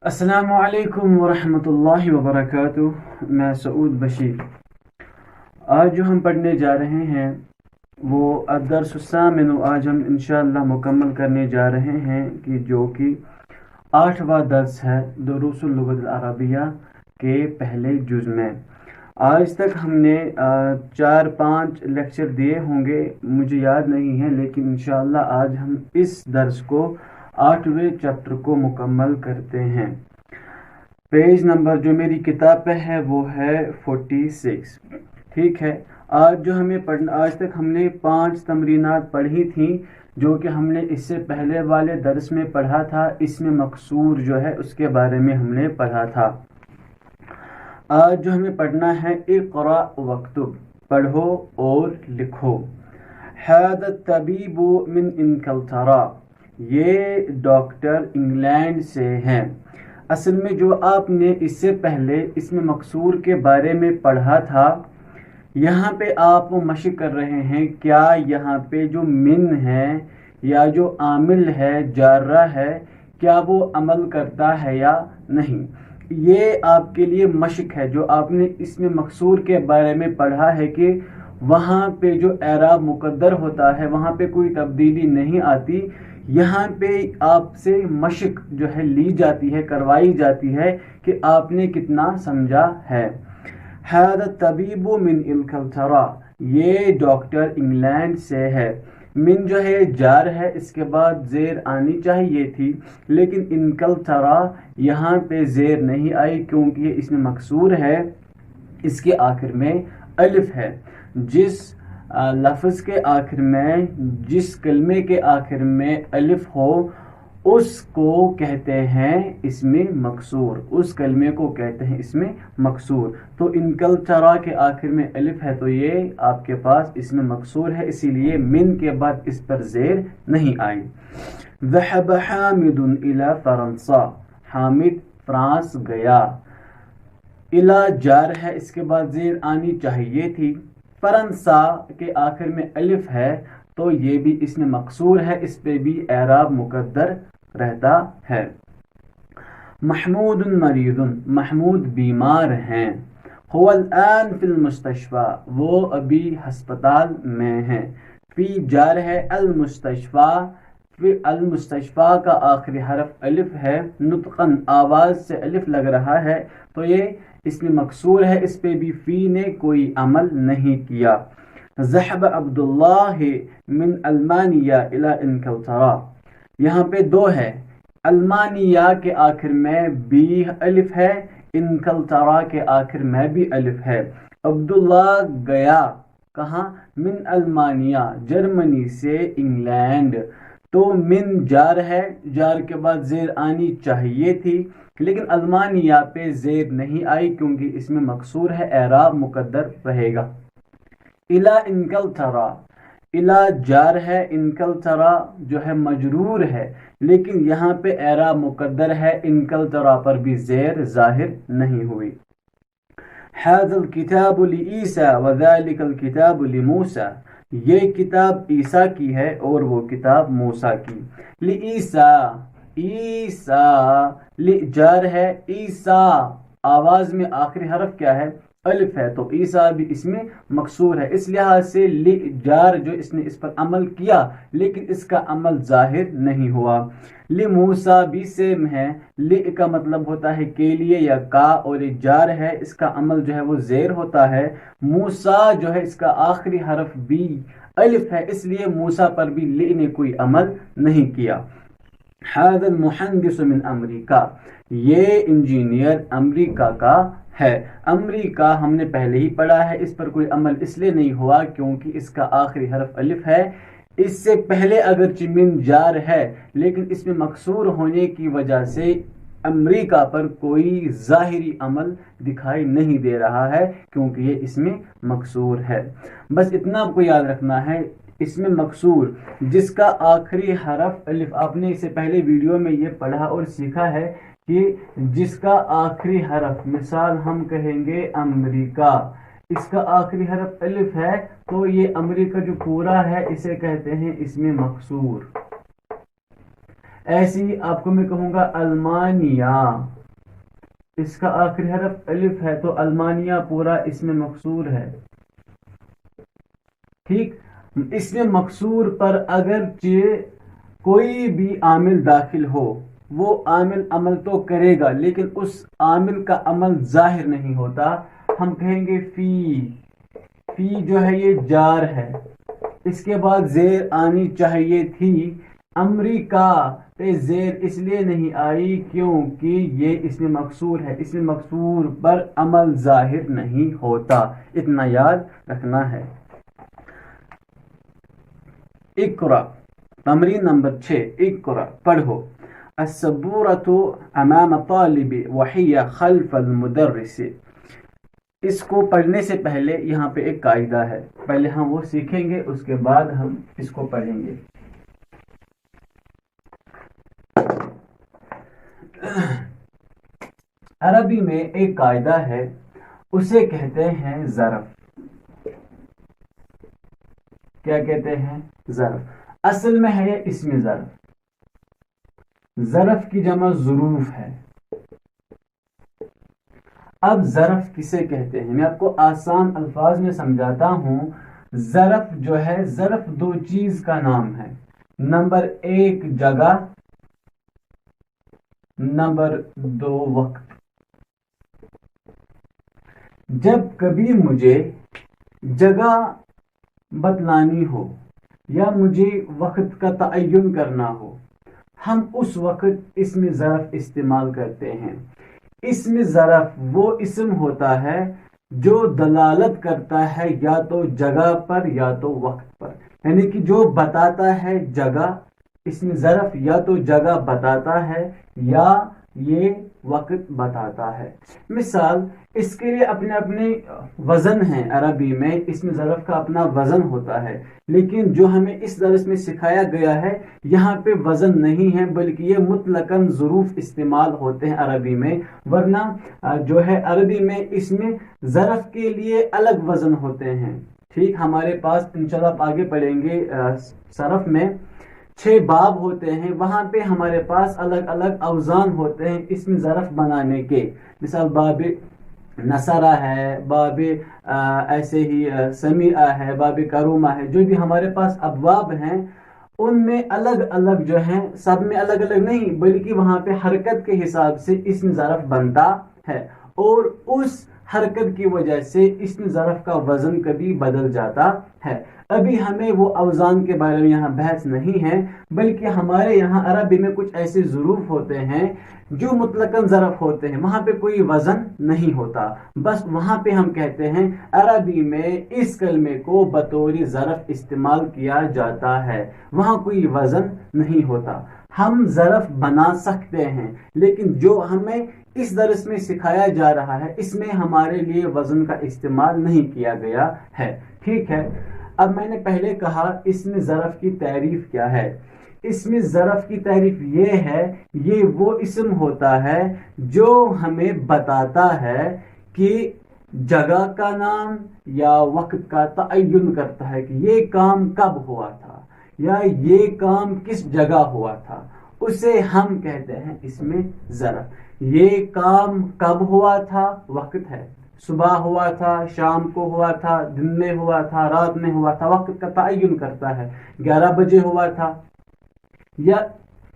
السلام علیکم ورحمۃ اللہ وبرکاتہ۔ میں سعود بشیر۔ آج جو ہم پڑھنے جا رہے ہیں وہ الدرس الثامن، آج ہم انشاءاللہ مکمل کرنے جا رہے ہیں کہ جو کہ 8واں درس ہے دروس اللغت العربیہ کے پہلے جز میں۔ آج تک ہم نے 4-5 لیکچر دیے ہوں گے، مجھے یاد نہیں ہے، لیکن انشاءاللہ آج ہم اس درس کو 8ویں چیپٹر کو مکمل کرتے ہیں۔ پیج نمبر جو میری کتاب پہ ہے وہ ہے 46۔ ٹھیک ہے، آج جو ہمیں آج تک ہم نے 5 تمرینات پڑھی تھیں جو کہ ہم نے اس سے پہلے والے درس میں پڑھا تھا۔ اس میں مقصور جو ہے اس کے بارے میں ہم نے پڑھا تھا۔ آج جو ہمیں پڑھنا ہے اقرأ وکتب، پڑھو اور لکھو۔ هذا الطبیب من انگلترا، یہ ڈاکٹر انگلینڈ سے ہیں۔ اصل میں جو آپ نے اس سے پہلے اس میں مقصور کے بارے میں پڑھا تھا، یہاں پہ آپ مشق کر رہے ہیں کیا یہاں پہ جو من ہے یا جو عامل ہے جارہ ہے کیا وہ عمل کرتا ہے یا نہیں۔ یہ آپ کے لیے مشق ہے جو آپ نے اس میں مقصور کے بارے میں پڑھا ہے کہ وہاں پہ جو اعراب مقدر ہوتا ہے وہاں پہ کوئی تبدیلی نہیں آتی۔ یہاں پہ آپ سے مشق جو ہے لی جاتی ہے، کروائی جاتی ہے کہ آپ نے کتنا سمجھا ہے۔ هذا الطبیب من انگلترا، یہ ڈاکٹر انگلینڈ سے ہے۔ من جو ہے جار ہے، اس کے بعد زیر آنی چاہیے تھی، لیکن انگلترا یہاں پہ زیر نہیں آئی کیونکہ یہ اس میں مقصور ہے، اس کے آخر میں الف ہے۔ جس لفظ کے آخر میں، جس کلمے کے آخر میں الف ہو اس کو کہتے ہیں اس میں مقصور، اس کلمے کو کہتے ہیں اس میں مقصور۔ تو انگلترا کے آخر میں الف ہے تو یہ آپ کے پاس اس میں مقصور ہے، اسی لیے من کے بعد اس پر زیر نہیں آئی۔ ذهب حامد الى فرنسا، حامد فرانس گیا۔ الى جار ہے، اس کے بعد زیر آنی چاہیے تھی۔ فرنسا کے آخر میں الف ہے تو یہ بھی اس میں مقصور ہے، اس پہ بھی اعراب مقدر رہتا ہے۔ محمود مریض، محمود بیمار ہیں۔ هو الآن فی المستشفى، وہ ابھی ہسپتال میں ہیں۔ فی جار ہے، المستشفى، فی المستشفى کا آخری حرف الف ہے، نطقاً آواز سے الف لگ رہا ہے تو یہ اس میں مقصور ہے، اس پہ بھی فی نے کوئی عمل نہیں کیا۔ ذهب عبداللہ من المانیہ الى انگلترا، یہاں پہ 2 ہے، المانیہ کے آخر میں بھی الف ہے، انگلترا کے آخر میں بھی الف ہے۔ عبداللہ گیا کہاں؟ من المانیہ، جرمنی سے انگلینڈ۔ تو من جار ہے، جار کے بعد زیر آنی چاہیے تھی لیکن المانیہ پہ زیر نہیں آئی کیونکہ اس میں مقصور ہے، اعراب مقدر رہے گا۔ الى انگلترا، الى جار ہے، انگلترا جو ہے مجرور ہے لیکن یہاں پہ اعراب مقدر ہے، انگلترا پر بھی زیر ظاہر نہیں ہوئی۔ هذا الكتاب لعیسیٰ وذلك الكتاب لموسیٰ، یہ کتاب عیسیٰ کی ہے اور وہ کتاب موسیٰ کی۔ لعیسیٰ، عیسیٰ، جار ہے، عیسیٰ آواز میں آخری حرف کیا ہے؟ الف ہے تو عیسیٰ بھی اس میں مقصور ہے، اس لحاظ سے جار جو اس نے اس پر عمل کیا لیکن اس کا عمل ظاہر نہیں ہوا۔ لموسیٰ بھی سیم ہے، ل کا مطلب ہوتا ہے کے لیے یا کا، اور یہ جار ہے اس کا عمل جو ہے وہ زیر ہوتا ہے۔ موسیٰ جو ہے اس کا آخری حرف بھی الف ہے، اس لیے موسیٰ پر بھی ل نے کوئی عمل نہیں کیا۔ هذا المحدث من امریکہ، یہ انجینئر امریکہ کا ہے۔ امریکہ ہم نے پہلے ہی پڑھا ہے، اس پر کوئی عمل اس لیے نہیں ہوا کیونکہ اس کا آخری حرف الف ہے۔ اس سے پہلے اگرچہ من جار ہے لیکن اس میں مقصور ہونے کی وجہ سے امریکہ پر کوئی ظاہری عمل دکھائی نہیں دے رہا ہے کیونکہ یہ اس میں مقصور ہے۔ بس اتنا آپ کو یاد رکھنا ہے، اس میں مقصور جس کا آخری حرف الف، آپ نے اس سے پہلے ویڈیو میں یہ پڑھا اور سیکھا ہے کہ جس کا آخری حرف، مثال ہم کہیں گے امریکہ، اس کا آخری حرف الف ہے تو یہ امریکہ جو پورا ہے اسے کہتے ہیں اس میں مقصور۔ ایسے ہی آپ کو میں کہوں گا المانیہ، اس کا آخری حرف الف ہے تو المانیہ پورا اس میں مقصور ہے. ٹھیک، اس میں مقصور پر اگرچہ کوئی بھی عامل داخل ہو، وہ عامل عمل تو کرے گا لیکن اس عامل کا عمل ظاہر نہیں ہوتا. ہم کہیں گے فی جو ہے یہ جار ہے، اس کے بعد زیر آنی چاہیے تھی. امریکہ پہ زیر اس لیے نہیں آئی کیونکہ یہ اس میں مقصور ہے، اس میں مقصور پر عمل ظاہر نہیں ہوتا. اتنا یاد رکھنا ہے. اقرا، تمرین نمبر 6. اقرا، پڑھو. السبورة امام طالب وحی خلف المدرس. اس کو پڑھنے سے پہلے یہاں پہ ایک قاعدہ ہے، پہلے ہم وہ سیکھیں گے اس کے بعد ہم اس کو پڑھیں گے. عربی میں ایک قاعدہ ہے، اسے کہتے ہیں ظرف. کیا کہتے ہیں؟ ظرف. اصل میں ہے یہ اسم ظرف. ظرف کی جمع ظروف ہے. اب ظرف کسے کہتے ہیں؟ میں آپ کو آسان الفاظ میں سمجھاتا ہوں. ظرف جو ہے، ظرف دو چیز کا نام ہے. نمبر 1 جگہ، نمبر 2 وقت. جب کبھی مجھے جگہ بتلانی ہو یا مجھے وقت کا تعین کرنا ہو، ہم اس وقت اسم ظرف استعمال کرتے ہیں. اسم ظرف وہ اسم ہوتا ہے جو دلالت کرتا ہے یا تو جگہ پر یا تو وقت پر، یعنی کہ جو بتاتا ہے جگہ. اسم ظرف یا تو جگہ بتاتا ہے یا یہ وقت بتاتا ہے. مثال اس کے لیے اپنے اپنے وزن ہیں. عربی میں اسم ظرف کا اپنا وزن ہوتا ہے، لیکن جو ہمیں اس درس میں سکھایا گیا ہے یہاں پہ وزن نہیں ہے بلکہ یہ مطلقاً ظروف استعمال ہوتے ہیں عربی میں. ورنہ جو ہے عربی میں اسم ظرف کے لیے الگ وزن ہوتے ہیں. ٹھیک، ہمارے پاس انشاءاللہ آپ آگے پڑھیں گے صرف میں 6 باب ہوتے ہیں، وہاں پہ ہمارے پاس الگ الگ اوزان ہوتے ہیں اسم ظرف بنانے کے. مثال باب نصرہ ہے، باب ایسے ہی سمیعہ ہے، باب کرومہ ہے. جو بھی ہمارے پاس ابواب ہیں ان میں الگ الگ جو ہیں، سب میں الگ الگ نہیں بلکہ وہاں پہ حرکت کے حساب سے اسم ظرف بنتا ہے، اور اس حرکت کی وجہ سے اسم ظرف کا وزن کبھی بدل جاتا ہے. ابھی ہمیں وہ اوزان کے بارے میں یہاں بحث نہیں ہے، بلکہ ہمارے یہاں عربی میں کچھ ایسے ظروف ہوتے ہیں جو مطلقاً ظرف ہوتے ہیں، وہاں پہ کوئی وزن نہیں ہوتا. بس وہاں پہ ہم کہتے ہیں عربی میں اس کلمے کو بطور ظرف استعمال کیا جاتا ہے، وہاں کوئی وزن نہیں ہوتا. ہم ظرف بنا سکتے ہیں لیکن جو ہمیں اس درس میں سکھایا جا رہا ہے اس میں ہمارے لیے وزن کا استعمال نہیں کیا گیا ہے. ٹھیک ہے، اب میں نے پہلے کہا اسم ظرف کی تعریف کیا ہے. اسم ظرف کی تعریف یہ ہے، یہ وہ اسم ہوتا ہے جو ہمیں بتاتا ہے کہ جگہ کا نام یا وقت کا تعین کرتا ہے کہ یہ کام کب ہوا تھا یا یہ کام کس جگہ ہوا تھا. اسے ہم کہتے ہیں اسم ظرف. یہ کام کب ہوا تھا، وقت ہے. صبح ہوا تھا، شام کو ہوا تھا، دن میں ہوا تھا، رات میں ہوا تھا، وقت کا تعین کرتا ہے. 11 بجے ہوا تھا. یا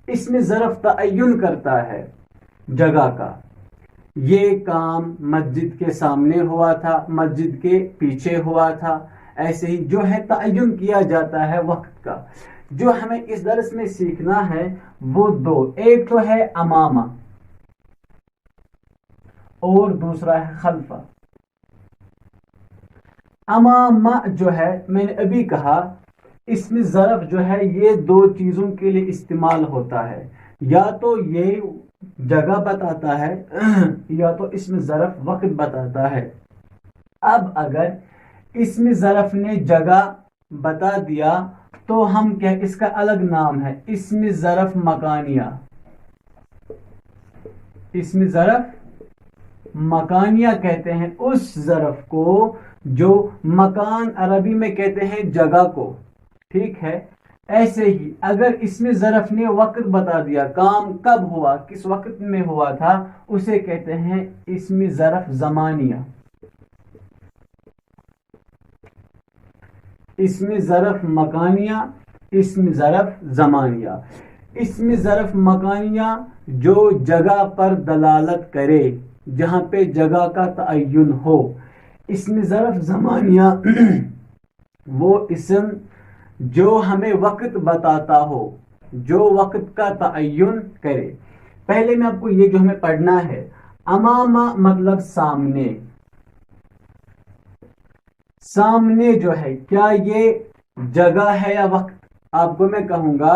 اسم ظرف تعین کرتا ہے جگہ کا، یہ کام مسجد کے سامنے ہوا تھا، مسجد کے پیچھے ہوا تھا. ایسے ہی جو ہے تعین کیا جاتا ہے وقت کا. جو ہمیں اس درس میں سیکھنا ہے وہ 2، ایک تو ہے امامہ اور دوسرا ہے خلفہ. امامہ جو ہے میں نے ابھی کہا اسم ظرف جو ہے یہ 2 چیزوں کے لیے استعمال ہوتا ہے، یا تو یہ جگہ بتاتا ہے یا تو اسم ظرف وقت بتاتا ہے. اب اگر اسم ظرف نے جگہ بتا دیا تو ہم کیا، اس کا الگ نام ہے اسم ظرف مکانیہ. اسم ظرف مکانیہ کہتے ہیں اس ظرف کو جو مکان عربی میں کہتے ہیں جگہ کو. ٹھیک ہے، ایسے ہی اگر اس میں ظرف نے وقت بتا دیا، کام کب ہوا، کس وقت میں ہوا تھا، اسے کہتے ہیں اسم ظرف زمانیہ. اسم ظرف مکانیہ، اسم ظرف زمانیہ. اسم ظرف مکانیہ جو جگہ پر دلالت کرے، جہاں پہ جگہ کا تعین ہو. اسم ظرف زمانیہ وہ اسم جو ہمیں وقت بتاتا ہو، جو وقت کا تعین کرے. پہلے میں آپ کو یہ جو ہمیں پڑھنا ہے، امامہ مطلب سامنے. سامنے جو ہے کیا یہ جگہ ہے یا وقت؟ آپ کو میں کہوں گا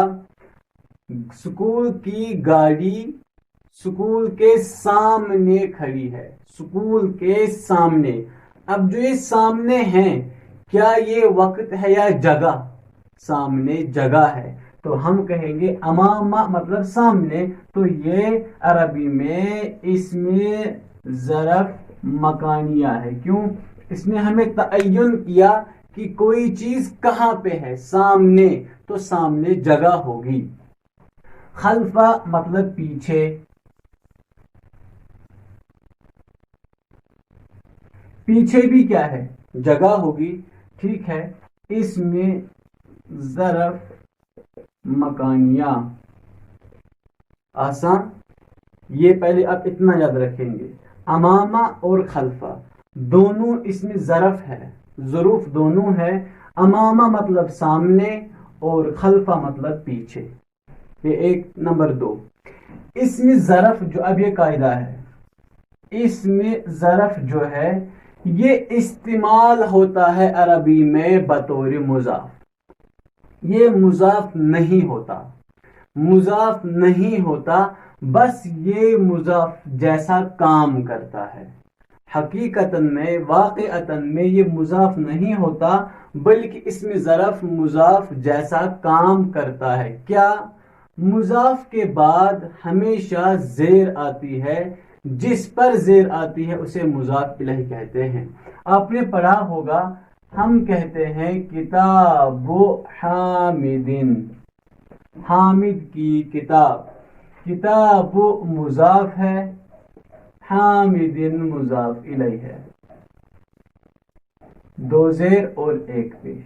اسکول کی گاڑی اسکول کے سامنے کھڑی ہے، اسکول کے سامنے. اب جو یہ سامنے ہیں، کیا یہ وقت ہے یا جگہ؟ سامنے جگہ ہے، تو ہم کہیں گے امامہ مطلب سامنے. تو یہ عربی میں اسم ظرف مکانیہ ہے. کیوں؟ اس نے ہمیں تعین کیا کہ کوئی چیز کہاں پہ ہے، سامنے، تو سامنے جگہ ہوگی. خلفہ مطلب پیچھے. پیچھے بھی کیا ہے؟ جگہ ہوگی. ٹھیک ہے، اس میں ظرف مکانیہ آسان. یہ پہلے آپ اتنا یاد رکھیں گے، امامہ اور خلفہ دونوں اس میں ظرف ہے، ظروف دونوں ہے. امامہ مطلب سامنے اور خلفہ مطلب پیچھے. یہ ایک. نمبر 2، اس میں ظرف جو اب یہ قاعدہ ہے، اس میں ظرف جو ہے یہ استعمال ہوتا ہے عربی میں بطور مضاف. یہ مضاف نہیں ہوتا، مضاف نہیں ہوتا، بس یہ مضاف جیسا کام کرتا ہے. حقیقتاً میں، واقعتاً میں یہ مضاف نہیں ہوتا، بلکہ اس میں ظرف مضاف جیسا کام کرتا ہے. کیا؟ مضاف کے بعد ہمیشہ زیر آتی ہے، جس پر زیر آتی ہے اسے مضاف الیہ کہتے ہیں. آپ نے پڑھا ہوگا، ہم کہتے ہیں کتاب حامد، حامد کی کتاب. کتاب مضاف ہے، حامد مضاف الیہ ہے. 2 زیر اور 1 پیش.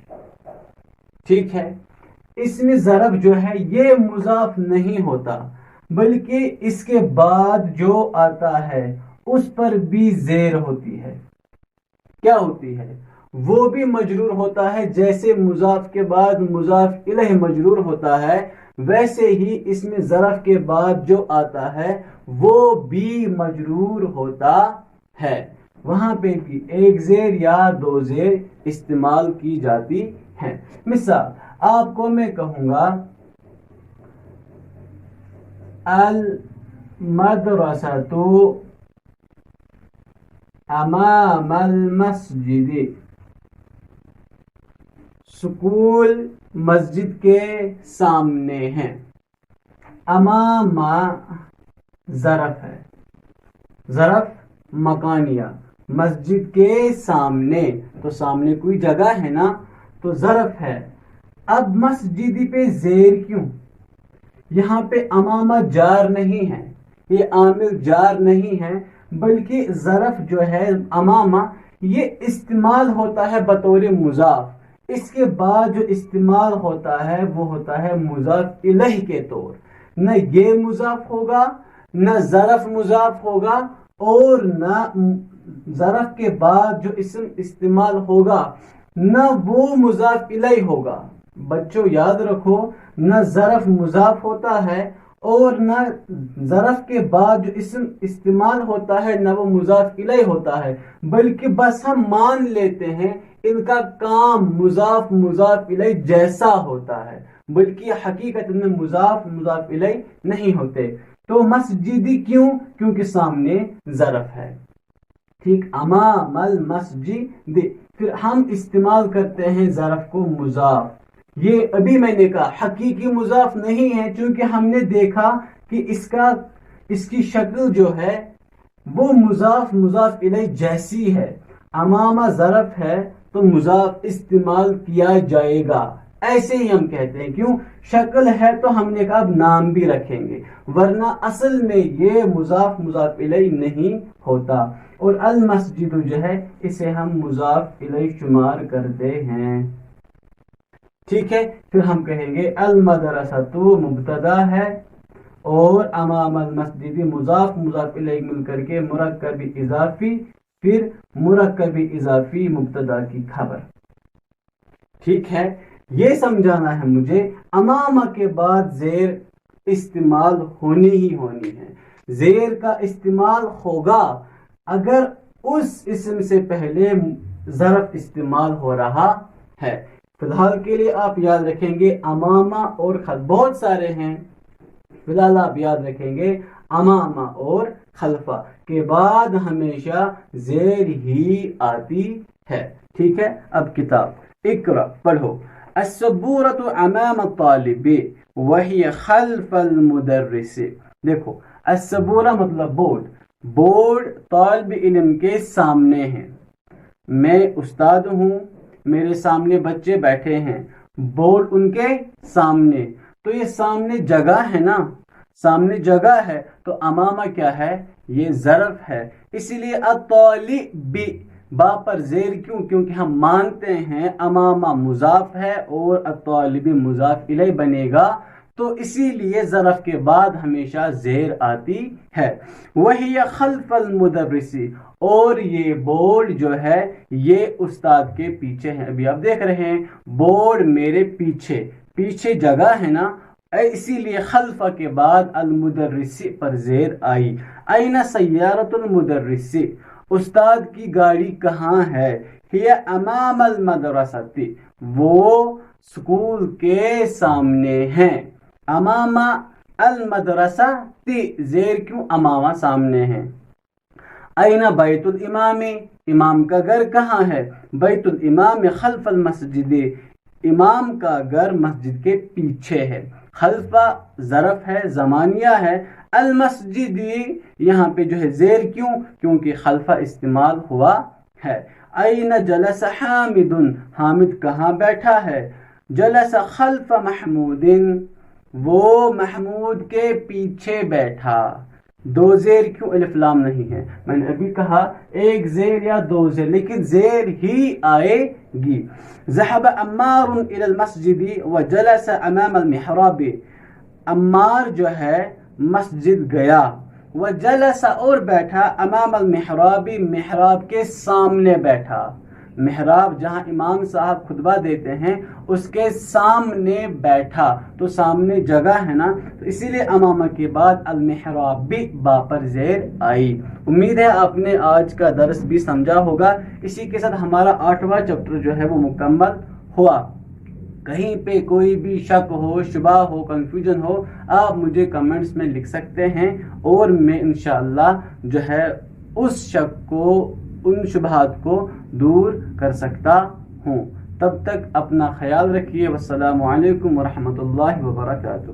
ٹھیک ہے، اس میں ظرف جو ہے یہ مضاف نہیں ہوتا، بلکہ اس کے بعد جو آتا ہے اس پر بھی زیر ہوتی ہے. کیا ہوتی ہے؟ وہ بھی مجرور ہوتا ہے. جیسے مضاف کے بعد مضاف الیہ مجرور ہوتا ہے، ویسے ہی اس میں ظرف کے بعد جو آتا ہے وہ بھی مجرور ہوتا ہے. وہاں پہ بھی 1 زیر یا 2 زیر استعمال کی جاتی ہے. مثال آپ کو میں کہوں گا المدرسۃ امام المسجد. سکول مسجد کے سامنے ہیں. امام ظرف ہے، ظرف مکانیہ. مسجد کے سامنے، تو سامنے کوئی جگہ ہے نا، تو ظرف ہے. اب مسجد پہ زیر کیوں؟ یہاں پہ امامہ جار نہیں ہے، یہ عامل جار نہیں ہے، بلکہ ظرف جو ہے امامہ یہ استعمال ہوتا ہے بطور مضاف. اس کے بعد جو استعمال ہوتا ہے وہ ہوتا ہے مضاف الیہ کے طور. نہ یہ مضاف ہوگا، نہ ظرف مضاف ہوگا، اور نہ ظرف کے بعد جو اسم استعمال ہوگا نہ وہ مضاف الیہ ہوگا. بچوں یاد رکھو، نہ ظرف مضاف ہوتا ہے اور نہ ظرف کے بعد جو اسم استعمال ہوتا ہے نہ وہ مضاف الیہ ہوتا ہے، بلکہ بس ہم مان لیتے ہیں ان کا کام مضاف الیہ جیسا ہوتا ہے، بلکہ حقیقت میں مضاف الیہ نہیں ہوتے. تو مسجدی کیوں؟ کیونکہ سامنے ظرف ہے. ٹھیک، امام المسجد. پھر ہم استعمال کرتے ہیں ظرف کو مضاف. یہ ابھی میں نے کہا حقیقی مضاف نہیں ہے، چونکہ ہم نے دیکھا کہ اس کی شکل جو ہے وہ مضاف الیہ جیسی ہے. امامہ ظرف ہے تو مضاف استعمال کیا جائے گا. ایسے ہی ہم کہتے ہیں، کیوں؟ شکل ہے تو ہم نے کہا اب نام بھی رکھیں گے، ورنہ اصل میں یہ مضاف مضاف الیہ نہیں ہوتا۔ اور المسجد جو ہے اسے ہم مضاف الیہ شمار کرتے ہیں، ٹھیک ہے؟ پھر ہم کہیں گے المدرسۃ مبتدا ہے اور امام المسجد مضاف مضاف الیہ مل کر کے مرکب اضافی، پھر مرکب اضافی مبتدا کی خبر، ٹھیک ہے؟ یہ سمجھانا ہے مجھے امامہ کے بعد زیر استعمال ہونی ہی ہونی ہے۔ زیر کا استعمال ہوگا اگر اس اسم سے پہلے ظرف استعمال ہو رہا ہے۔ فی الحال کے لیے آپ یاد رکھیں گے امامہ اور خلف، بہت سارے ہیں، فی الحال آپ یاد رکھیں گے امامہ اور خلفہ کے بعد ہمیشہ زیر ہی آتی ہے، ٹھیک ہے؟ اب کتاب اقرا پڑھو۔ السبورۃ امام الطالب وہی خلف المدرس۔ دیکھو السبورہ مطلب بورڈ، بورڈ طالب علم کے سامنے ہے۔ میں استاد ہوں، میرے سامنے بچے بیٹھے ہیں، بورڈ ان کے سامنے، تو یہ سامنے جگہ ہے نا، سامنے جگہ ہے تو امامہ کیا ہے؟ یہ ظرف ہے، اسی لیے الطالب با پر زیر، کیوں؟ کیونکہ ہم مانتے ہیں امامہ مضاف ہے اور الطالب مضاف الیہ بنے گا، تو اسی لیے ظرف کے بعد ہمیشہ زیر آتی ہے۔ وہی خلف المدرس، اور یہ بورڈ جو ہے یہ استاد کے پیچھے ہے۔ ابھی آپ دیکھ رہے ہیں بورڈ میرے پیچھے، پیچھے جگہ ہے نا، اسی لیے خلفہ کے بعد المدرس پر زیر آئی۔ این سیارۃ المدرس، استاد کی گاڑی کہاں ہے؟ ہی امام المدرسۃ، وہ اسکول کے سامنے ہیں۔ امام المدرسہ زیر کیوں؟ امامہ سامنے ہے۔ این بیت الامام، امام کا گھر کہاں ہے؟ بیت الامام خلف المسجد، امام کا گھر مسجد کے پیچھے ہے۔ خلفہ ظرف ہے، زمانیہ ہے۔ المسجد یہاں پہ جو ہے زیر کیوں؟ کیونکہ خلفہ استعمال ہوا ہے۔ این جلس حامد، حامد کہاں بیٹھا ہے؟ جلس خلف محمود، وہ محمود کے پیچھے بیٹھا۔ دو زیر کیوں؟ الف لام نہیں ہے، میں نے ابھی کہا ایک زیر یا دو زیر، لیکن زیر ہی آئے گی۔ ذهب عمار الى المسجد وجلس امام المحراب، عمار جو ہے مسجد گیا، وجلس اور بیٹھا، امام المحراب محراب کے سامنے بیٹھا۔ محراب جہاں امام صاحب خطبہ دیتے ہیں اس کے سامنے بیٹھا، تو سامنے جگہ ہے نا، تو اسی لیے امامہ کے بعد المحراب با پر زیر آئی۔ امید ہے آپ نے آج کا درس بھی سمجھا ہوگا۔ اسی کے ساتھ ہمارا 8واں چیپٹر جو ہے وہ مکمل ہوا۔ کہیں پہ کوئی بھی شک ہو، شبہ ہو، کنفیوژن ہو، آپ مجھے کمنٹس میں لکھ سکتے ہیں اور میں انشاءاللہ جو ہے اس شک کو، ان شبہات کو دور کر سکتا ہوں۔ تب تک اپنا خیال رکھیے۔ والسلام علیکم ورحمۃ اللہ وبرکاتہ۔